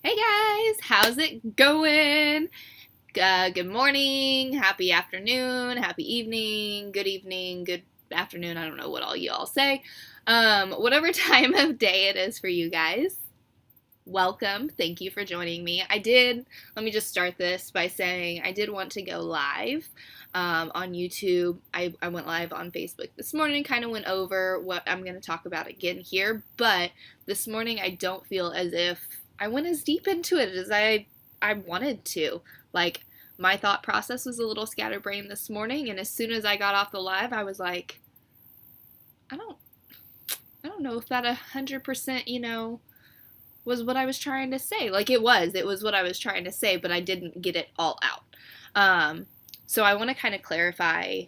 Hey guys, how's it going? Good morning, happy afternoon, happy evening, good afternoon. I don't know what all you all say. Whatever time of day it is for you guys, welcome. Thank you for joining me. Let me just start this by saying I did want to go live on YouTube. I went live on Facebook this morning, kind of went over what I'm going to talk about again here, but this morning I don't feel as if I went as deep into it as I wanted to. Like, my thought process was a little scatterbrained this morning, and as soon as I got off the live, I was like, I don't know if that 100%, was what I was trying to say. Like, it was what I was trying to say, but I didn't get it all out. So I want to kind of clarify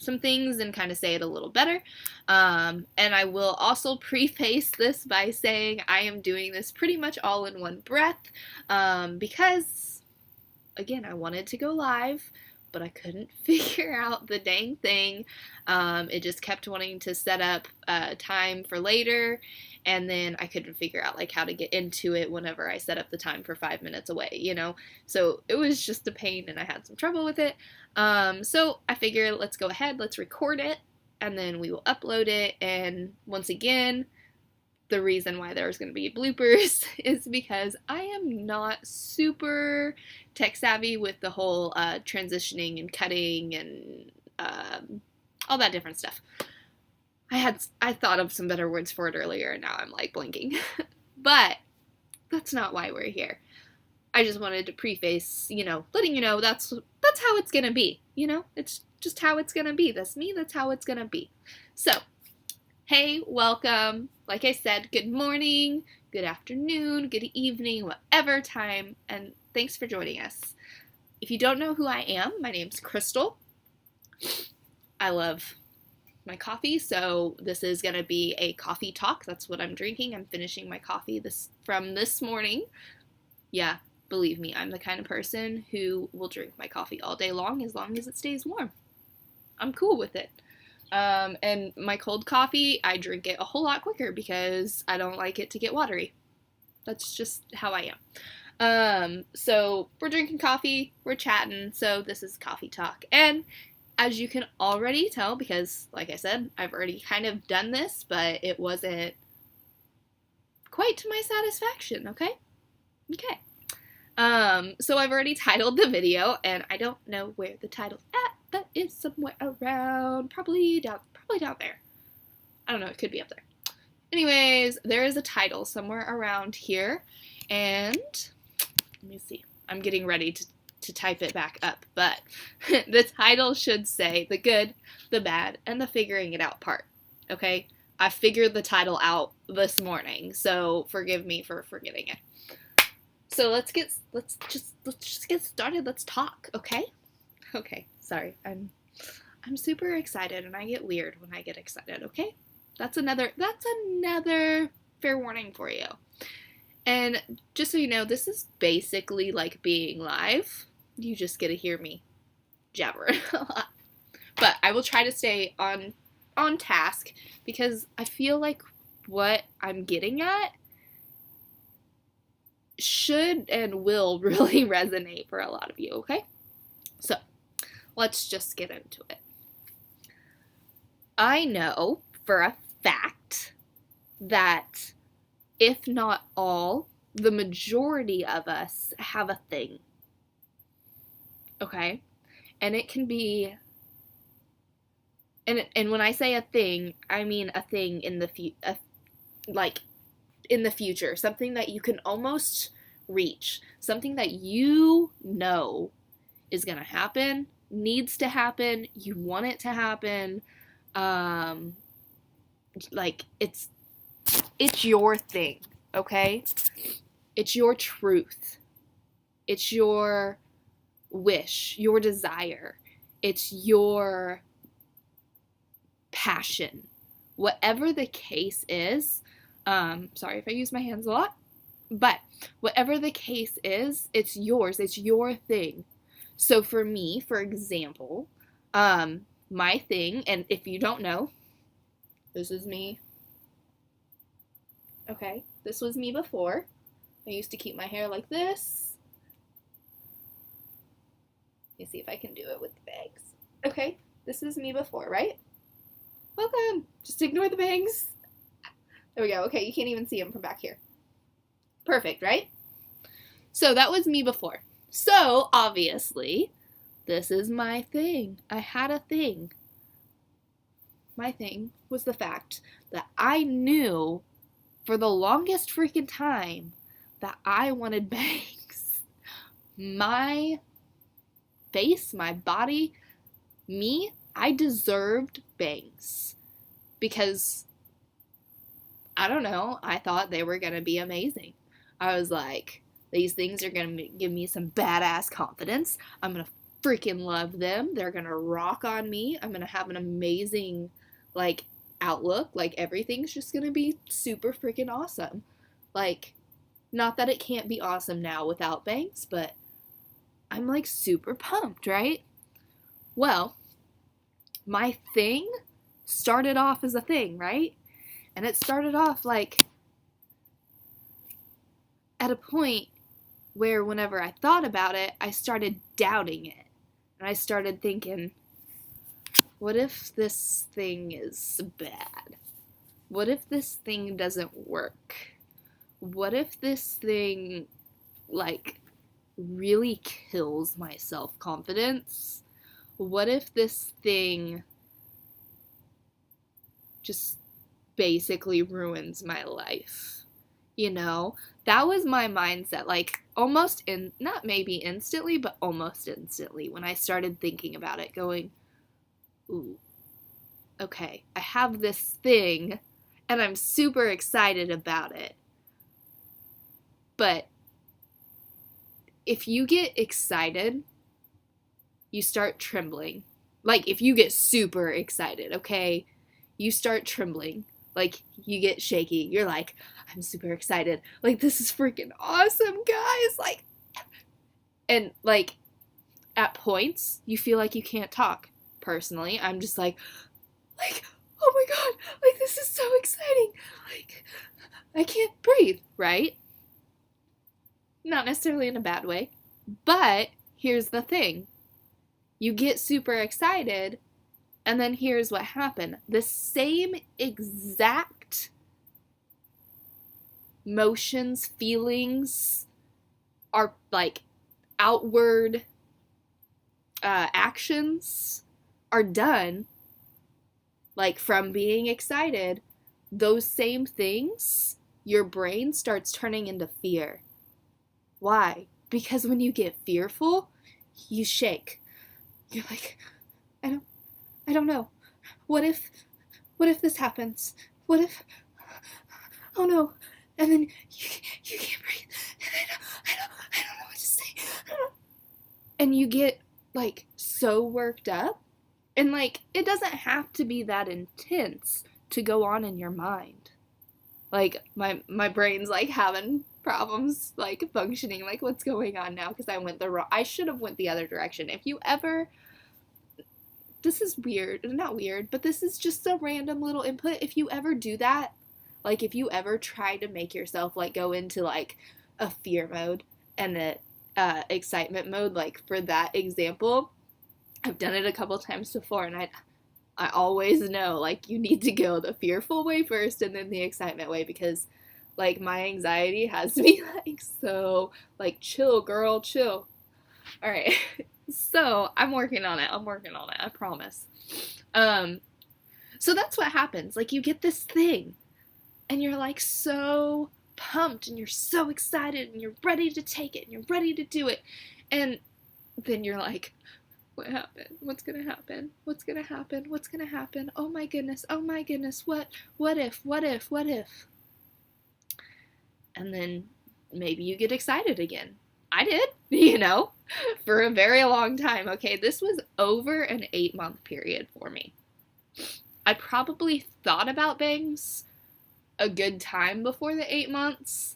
some things and kind of say it a little better. And I will also preface this by saying I am doing this pretty much all in one breath, because, again, I wanted to go live, but I couldn't figure out the dang thing. It just kept wanting to set up time for later, and then I couldn't figure out like how to get into it whenever I set up the time for 5 minutes away, So it was just a pain, and I had some trouble with it. So I figured, let's go ahead, let's record it, and then we will upload it. And once again, the reason why there's going to be bloopers is because I am not super tech savvy with the whole transitioning and cutting and all that different stuff. I thought of some better words for it earlier, and now I'm like blinking. But that's not why we're here. I just wanted to preface, letting you know that's how it's gonna be. It's just how it's gonna be. That's me. That's how it's gonna be. So, hey, welcome. Like I said, good morning, good afternoon, good evening, whatever time, and thanks for joining us. If you don't know who I am, my name's Crystal. I love my coffee, so this is going to be a coffee talk. That's what I'm drinking. I'm finishing my coffee from this morning. Yeah, believe me, I'm the kind of person who will drink my coffee all day long as it stays warm. I'm cool with it. And my cold coffee, I drink it a whole lot quicker because I don't like it to get watery. That's just how I am. So we're drinking coffee, we're chatting, so this is coffee talk. And as you can already tell, because like I said, I've already kind of done this, but it wasn't quite to my satisfaction, okay? Okay. So I've already titled the video, and I don't know where the title's at. That is somewhere around, probably down there. I don't know, it could be up there. Anyways, there is a title somewhere around here, and let me see. I'm getting ready to type it back up, but the title should say the good, the bad, and the figuring it out part. Okay? I figured the title out this morning, so forgive me for forgetting it. So let's just get started. Let's talk, okay? Okay. Sorry. I'm super excited, and I get weird when I get excited, okay? That's another fair warning for you. And just so you know, this is basically like being live. You just get to hear me jabber a lot. But I will try to stay on task, because I feel like what I'm getting at should and will really resonate for a lot of you, okay? So, let's just get into it. I know for a fact that, if not all, the majority of us have a thing. Okay? And it can be, and when I say a thing, I mean a thing in the in the future, something that you can almost reach, something that is going to happen, needs to happen, you want it to happen, like it's your thing, okay? It's your truth. It's your wish, your desire. It's your passion. Whatever the case is, sorry if I use my hands a lot, but whatever the case is, it's yours. It's your thing. So for me, for example, my thing, and if you don't know, this is me. Okay, this was me before. I used to keep my hair like this. Let me see if I can do it with the bangs. Okay, this is me before, right? Welcome. Just ignore the bangs. There we go. Okay, you can't even see them from back here. Perfect, right? So that was me before. So, obviously, this is my thing. I had a thing. My thing was the fact that I knew for the longest freaking time that I wanted bangs. My face, my body, me, I deserved bangs. Because, I don't know, I thought they were going to be amazing. I was like, these things are going to give me some badass confidence. I'm going to freaking love them. They're going to rock on me. I'm going to have an amazing, like, outlook. Like, everything's just going to be super freaking awesome. Like, not that it can't be awesome now without bangs, but I'm, like, super pumped, right? Well, my thing started off as a thing, right? And it started off, like, at a point where whenever I thought about it, I started doubting it. And I started thinking, what if this thing is bad? What if this thing doesn't work? What if this thing, like, really kills my self-confidence? What if this thing just basically ruins my life? You know? That was my mindset, like, almost not maybe instantly, but almost instantly when I started thinking about it, going, ooh, okay, I have this thing, and I'm super excited about it. But if you get excited, you start trembling. Like, if you get super excited, okay, you start trembling. Like, you get shaky. You're like, I'm super excited. Like, this is freaking awesome, guys. Like, and, like, at points, you feel like you can't talk. Personally, I'm just like, oh my god, like, this is so exciting. Like, I can't breathe, right? Not necessarily in a bad way. But here's the thing. You get super excited, and then here's what happened. The same exact motions, feelings, are, like, outward actions are done, like, from being excited. Those same things, your brain starts turning into fear. Why? Because when you get fearful, you shake. You're like, I don't know. What if this happens? What if, oh no. And then you can't breathe. And I don't know what to say. And you get, like, so worked up. And, like, it doesn't have to be that intense to go on in your mind. Like, my brain's, like, having problems, like, functioning. Like, what's going on now? Because I should have went the other direction. If you ever, this is weird, not weird, but this is just a random little input. If you ever do that, like, if you ever try to make yourself, like, go into, like, a fear mode and a excitement mode, like, for that example, I've done it a couple times before, and I always know, like, you need to go the fearful way first and then the excitement way, because, like, my anxiety has me, like, so, like, chill, girl, chill. All right. So I'm working on it. I promise. So that's what happens. Like, you get this thing and you're, like, so pumped and you're so excited and you're ready to take it and you're ready to do it. And then you're like, what happened? What's gonna happen? What's gonna happen? What's gonna happen? Oh my goodness. Oh my goodness. What if? And then maybe you get excited again. I did, for a very long time. Okay, this was over an 8-month period for me. I probably thought about bangs a good time before the 8 months,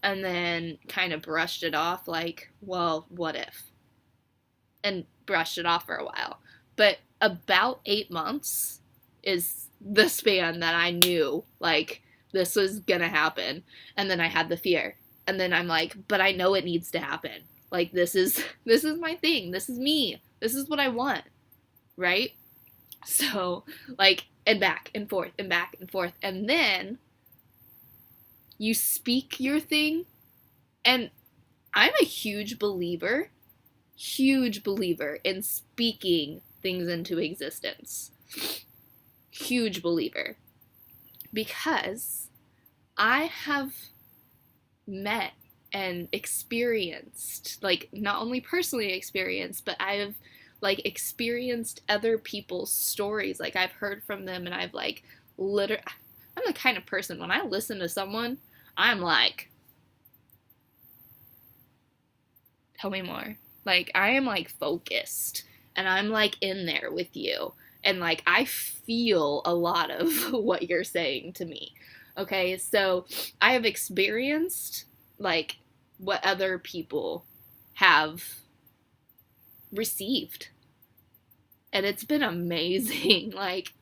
and then kind of brushed it off, like, well, what if? And brushed it off for a while. But about 8 months is the span that I knew, like, this was gonna happen. And then I had the fear. And then I'm like, but I know it needs to happen. Like, this is my thing. This is me. This is what I want. Right? So, like, and back and forth and back and forth. And then you speak your thing. And I'm a huge believer in speaking things into existence. Huge believer. Because I have met and experienced, like, not only personally experienced, but I have, like, experienced other people's stories. Like, I've heard from them, and I've, like, I'm the kind of person, when I listen to someone, I'm like, tell me more. Like, I am, like, focused, and I'm, like, in there with you, and, like, I feel a lot of what you're saying to me. Okay, so I have experienced, like, what other people have received. And it's been amazing. Like,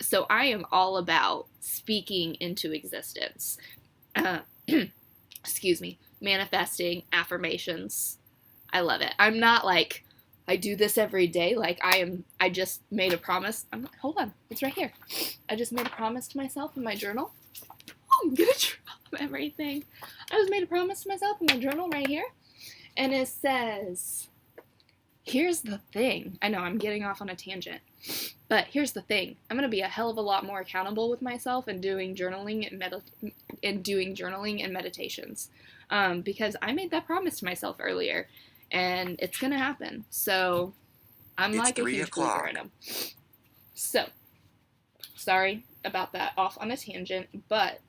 so I am all about speaking into existence. Excuse me. Manifesting, affirmations. I love it. I'm not like, I do this every day. Like, I just made a promise. Hold on. It's right here. I just made a promise to myself in my journal. I'm gonna drop everything. I just made a promise to myself in my journal right here. And it says, here's the thing. I know I'm getting off on a tangent. But here's the thing. I'm going to be a hell of a lot more accountable with myself and doing journaling and meditations. Because I made that promise to myself earlier. And it's going to happen. So I'm it's like a huge believer in them. So, sorry about that, off on a tangent, but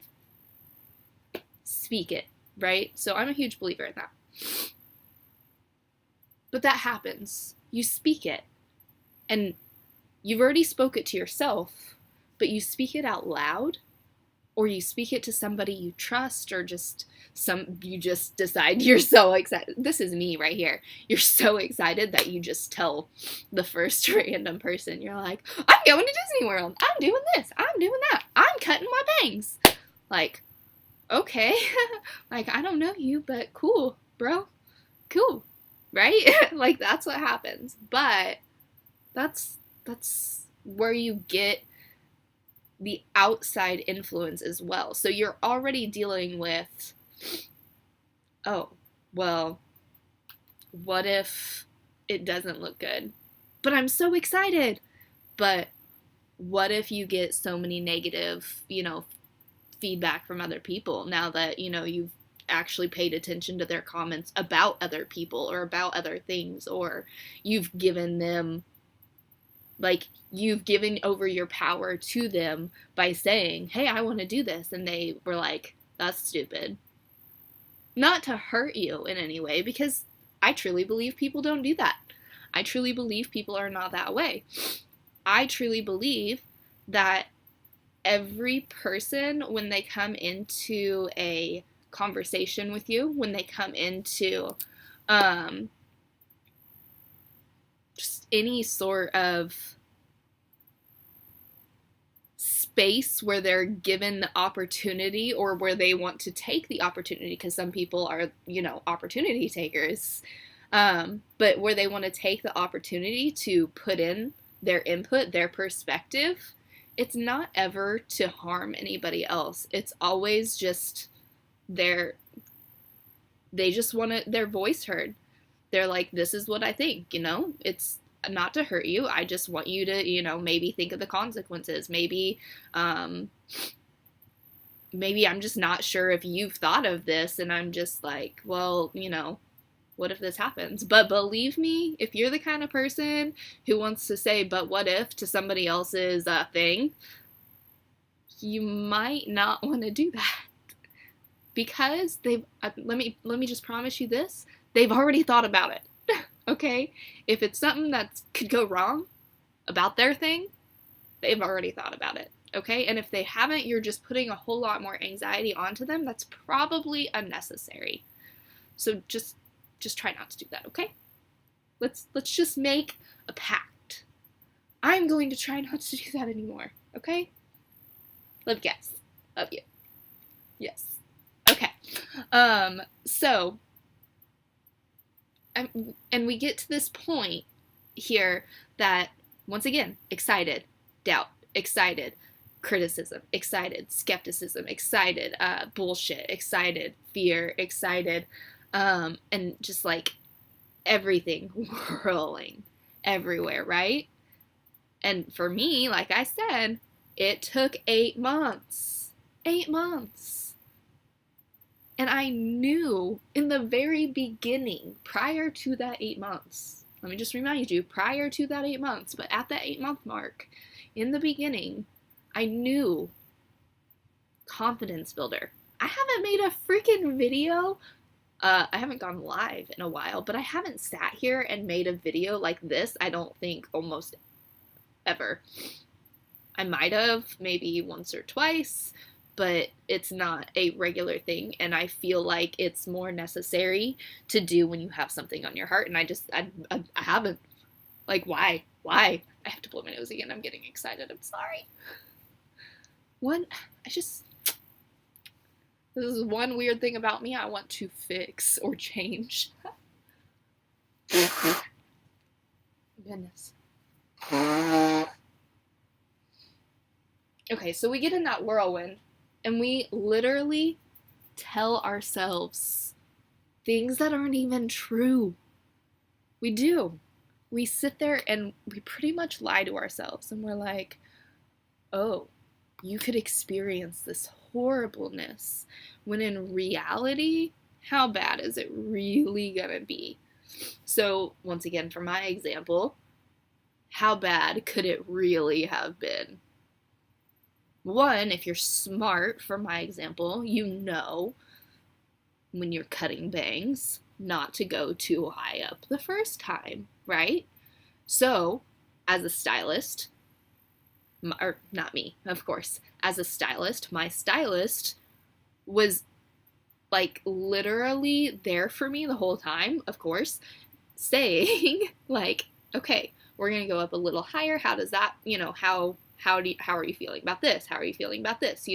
speak it, right? So I'm a huge believer in that. But that happens. You speak it. And you've already spoke it to yourself, but you speak it out loud, or you speak it to somebody you trust, or you just decide you're so excited. This is me right here. You're so excited that you just tell the first random person. You're like, I'm going to Disney World. I'm doing this. I'm doing that. I'm cutting my bangs. Like, okay. Like, I don't know you, but cool, bro. Cool. Right? Like, that's what happens. But that's where you get the outside influence as well. So you're already dealing with, oh, well, what if it doesn't look good? But I'm so excited. But what if you get so many negative, feedback from other people now that, you've actually paid attention to their comments about other people or about other things, or you've given them, like, you've given over your power to them by saying, hey, I want to do this. And they were like, that's stupid. Not to hurt you in any way, because I truly believe people don't do that. I truly believe people are not that way. I truly believe that every person, when they come into a conversation with you, when they come into just any sort of space where they're given the opportunity, or where they want to take the opportunity, because some people are, opportunity takers, but where they want to take the opportunity to put in their input, their perspective, it's not ever to harm anybody else. It's always just they just want their voice heard. They're like, this is what I think, it's not to hurt you. I just want you to, maybe think of the consequences. Maybe I'm just not sure if you've thought of this, and I'm just like, well, what if this happens? But believe me, if you're the kind of person who wants to say, but what if, to somebody else's thing, you might not want to do that. Because let me just promise you this, they've already thought about it. Okay? If it's something that could go wrong about their thing, they've already thought about it. Okay? And if they haven't, you're just putting a whole lot more anxiety onto them. That's probably unnecessary. So just try not to do that, okay? Let's just make a pact. I'm going to try not to do that anymore, okay? Love you guys. Love you. Yes. Okay. So, and we get to this point here that, once again, excited, doubt, excited, criticism, excited, skepticism, excited, bullshit, excited, fear, excited, and just like everything whirling everywhere, right? And for me, like I said, it took 8 months. 8 months. And I knew in the very beginning, prior to that 8 months, let me just remind you, prior to that 8 months, but at that 8-month mark, in the beginning, I knew confidence builder. I haven't made a freaking video. I haven't gone live in a while, but I haven't sat here and made a video like this, I don't think, almost ever. I might have, maybe once or twice, but it's not a regular thing, and I feel like it's more necessary to do when you have something on your heart, and I haven't. Like, why? I have to blow my nose again. I'm getting excited. I'm sorry. This is one weird thing about me I want to fix or change. Goodness. Okay, so we get in that whirlwind, and we literally tell ourselves things that aren't even true. We do. We sit there and we pretty much lie to ourselves, and we're like, oh, you could experience this horribleness, when in reality, how bad is it really gonna be? So, once again, for my example, how bad could it really have been? One, if you're smart, for my example, you know when you're cutting bangs not to go too high up the first time, right? So, as a stylist, or not me, of course, as a stylist, my stylist was like literally there for me the whole time, of course, saying like, okay, we're gonna go up a little higher. How does that, how are you feeling about this? How are you feeling about this?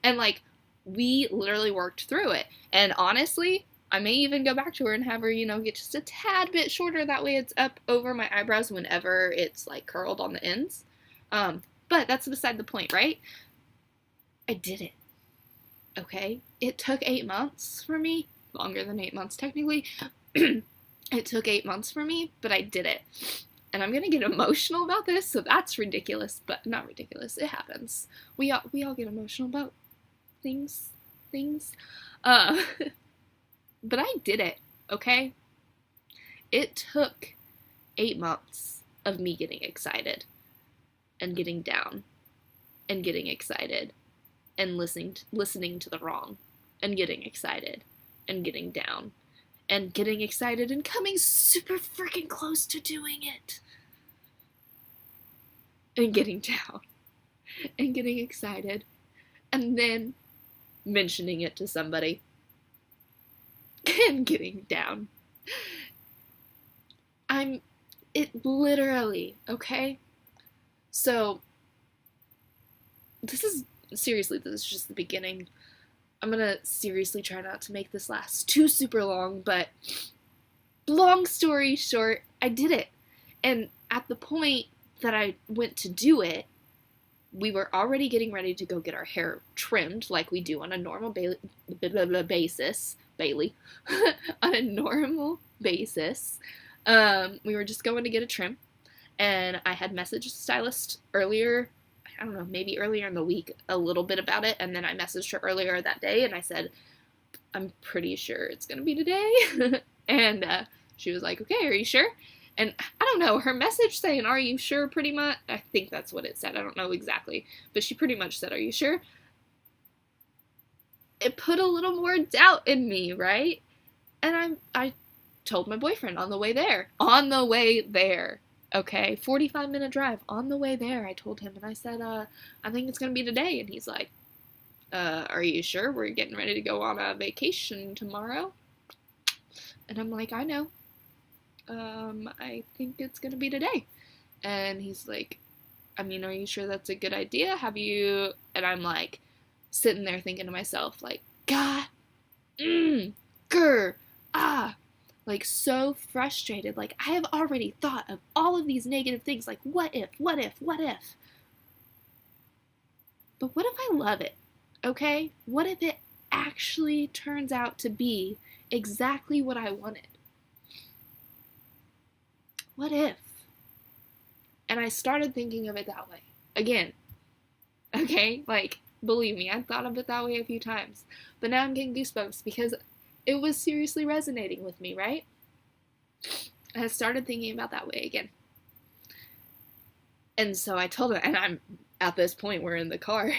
And like, we literally worked through it. And honestly, I may even go back to her and have her, get just a tad bit shorter. That way it's up over my eyebrows whenever it's like curled on the ends. But that's beside the point, right? I did it. Okay? It took 8 months for me. Longer than 8 months, technically. It took 8 months for me, but I did it. And I'm gonna get emotional about this, so that's ridiculous, but not ridiculous. It happens. We all get emotional about things. But I did it, okay? It took 8 months of me getting excited and getting down and getting excited and listening to the wrong and getting excited and getting down and getting excited and coming super freaking close to doing it and getting down and getting excited and then mentioning it to somebody and getting down. It literally, okay? So, this is just the beginning. I'm gonna seriously try not to make this last too super long, but long story short, I did it. And at the point that I went to do it, we were already getting ready to go get our hair trimmed like we do on a normal basis. Bailey. On a normal basis. We were just going to get a trim. And I had messaged the stylist earlier, I don't know, maybe earlier in the week, a little bit about it. And then I messaged her earlier that day and I said, I'm pretty sure it's going to be today. And she was like, okay, are you sure? And I don't know, her message saying, are you sure, pretty much, I think that's what it said. I don't know exactly. But she pretty much said, are you sure? It put a little more doubt in me, right? And I told my boyfriend on the way there. Okay, 45-minute drive on the way there. I told him and I said, I think it's gonna be today. And he's like, are you sure? We're getting ready to go on a vacation tomorrow. And I'm like, I know. I think it's gonna be today. And he's like, I mean, are you sure that's a good idea? And I'm like, sitting there thinking to myself, like, God grr, ah, like so frustrated. Like I have already thought of all of these negative things, like what if, what if, what if? But what if I love it? Okay? What if it actually turns out to be exactly what I wanted? What if? And I started thinking of it that way. Again, okay? Like, believe me, I thought of it that way a few times. But now I'm getting goosebumps because it was seriously resonating with me, right? And I started thinking about that way again. And so I told her, and I'm at this point, we're in the car,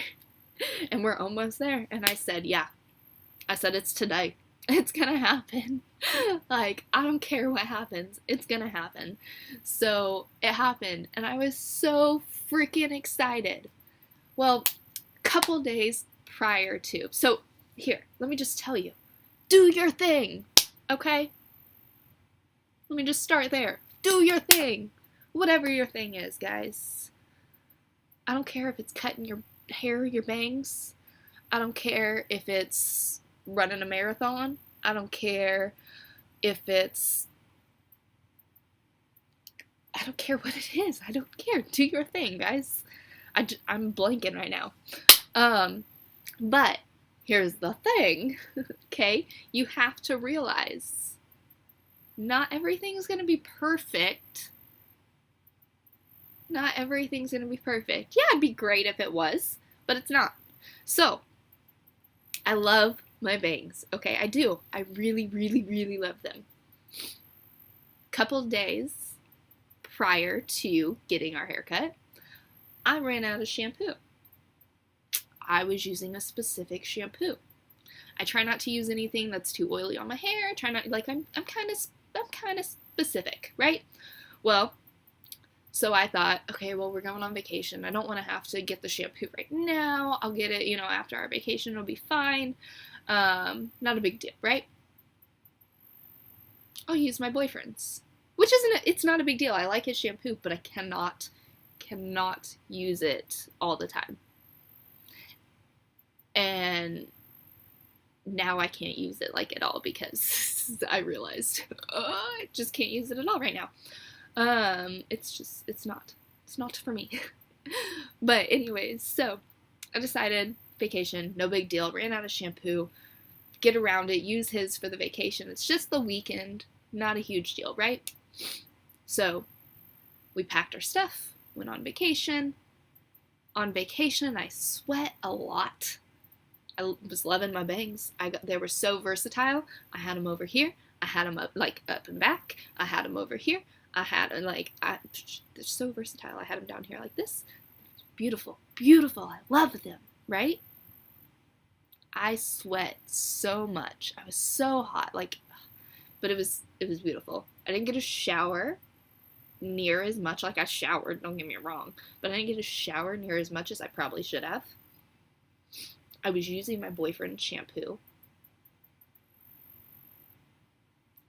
and we're almost there. And I said, yeah. I said, it's today. It's gonna happen. Like, I don't care what happens. It's gonna happen. So it happened, and I was so freaking excited. Well, a couple days prior to. So here, let me just tell you. Do your thing, okay? Let me just start there. Do your thing. Whatever your thing is, guys. I don't care if it's cutting your hair, your bangs. I don't care if it's running a marathon. I don't care if it's... I don't care what it is. I don't care. Do your thing, guys. I'm blanking right now. But here's the thing, okay? You have to realize not everything's going to be perfect. Not everything's going to be perfect. Yeah, it'd be great if it was, but it's not. So, I love my bangs. Okay, I do. I really, really, really love them. Couple days prior to getting our haircut, I ran out of shampoo. I was using a specific shampoo. I try not to use anything that's too oily on my hair. I try not, like, I'm kind of specific, right? Well, so I thought, okay, well, we're going on vacation. I don't want to have to get the shampoo right now. I'll get it, after our vacation. It'll be fine. Not a big deal, right? I'll use my boyfriend's, which it's not a big deal. I like his shampoo, but I cannot use it all the time. And now I can't use it like at all because I realized I just can't use it at all right now. It's not for me. But anyways, so I decided vacation, no big deal. Ran out of shampoo, get around it, use his for the vacation. It's just the weekend, not a huge deal, right? So we packed our stuff, went on vacation. On vacation, I sweat a lot. I was loving my bangs. They were so versatile. I had them over here. I had them up and back. I had them over here. I had they're so versatile. I had them down here like this. Beautiful, beautiful. I love them, right? I sweat so much. I was so hot, but it was beautiful. I didn't get a shower near as much. Like, I showered, don't get me wrong, but I didn't get a shower near as much as I probably should have. I was using my boyfriend's shampoo.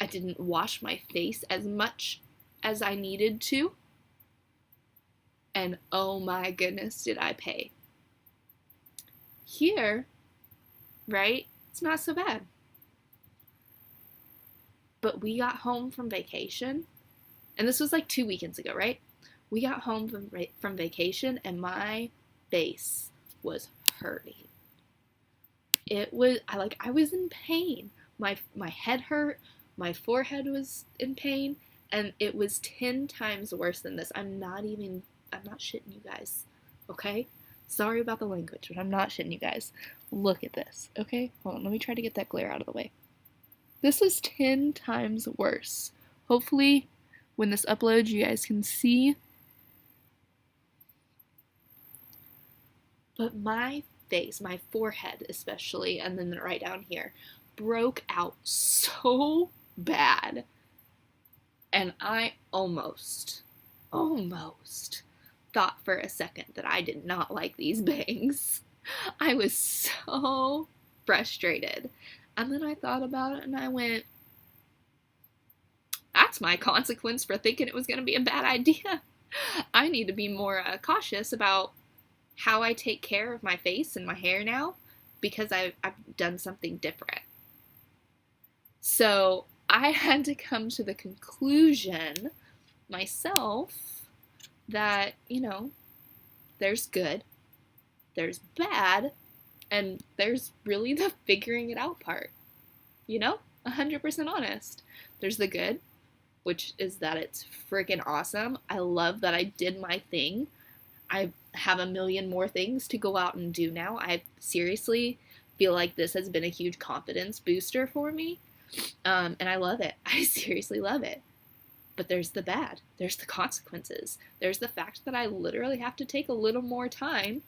I didn't wash my face as much as I needed to. And oh my goodness, did I pay. Here, right, it's not so bad. But we got home from vacation, and this was like 2 weekends ago, right? We got home from vacation, and my face was hurting. I was in pain. My head hurt, my forehead was in pain, and it was 10 times worse than this. I'm not shitting you guys, okay? Sorry about the language, but I'm not shitting you guys. Look at this, okay? Hold on, let me try to get that glare out of the way. This was 10 times worse. Hopefully, when this uploads, you guys can see. But my face, my forehead especially, and then right down here, broke out so bad. And I almost thought for a second that I did not like these bangs. I was so frustrated. And then I thought about it and I went, that's my consequence for thinking it was going to be a bad idea. I need to be more cautious about how I take care of my face and my hair now, because I've done something different. So I had to come to the conclusion myself that, there's good, there's bad, and there's really the figuring it out part. 100% honest. There's the good, which is that it's freaking awesome. I love that I did my thing. I have a million more things to go out and do now. I seriously feel like this has been a huge confidence booster for me. And I love it. I seriously love it. But there's the bad. There's the consequences. There's the fact that I literally have to take a little more time.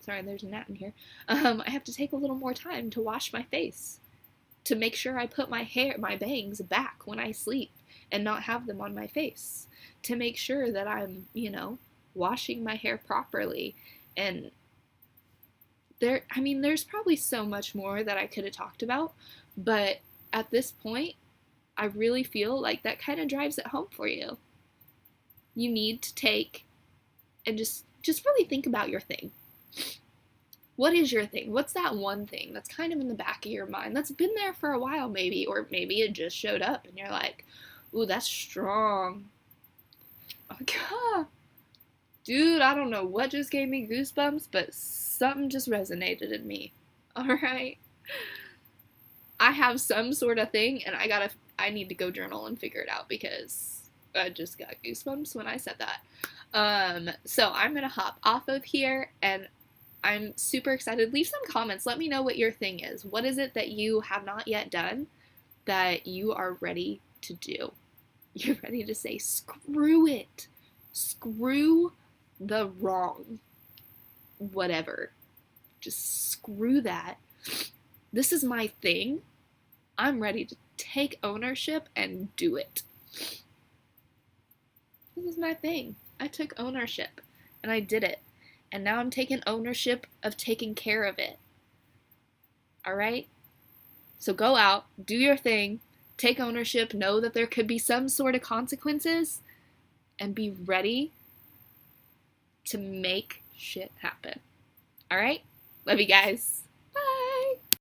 Sorry, there's a gnat in here. I have to take a little more time to wash my face, to make sure I put my bangs back when I sleep and not have them on my face, to make sure that I'm, washing my hair properly. And there's probably so much more that I could have talked about, but at this point, I really feel like that kind of drives it home for you. You need to take and just really think about your thing. What is your thing? What's that one thing that's kind of in the back of your mind that's been there for a while maybe, or maybe it just showed up and you're like, ooh, that's strong. Oh god. Dude, I don't know what just gave me goosebumps, but something just resonated in me. Alright? I have some sort of thing and I need to go journal and figure it out because I just got goosebumps when I said that. So I'm gonna hop off of here and I'm super excited. Leave some comments. Let me know what your thing is. What is it that you have not yet done that you are ready to do? You're ready to say, screw it. Screw the wrong. Whatever. Just screw that. This is my thing. I'm ready to take ownership and do it. This is my thing. I took ownership and I did it. And now I'm taking ownership of taking care of it. Alright? So go out, do your thing, take ownership, know that there could be some sort of consequences, and be ready to make shit happen. Alright? Love you guys.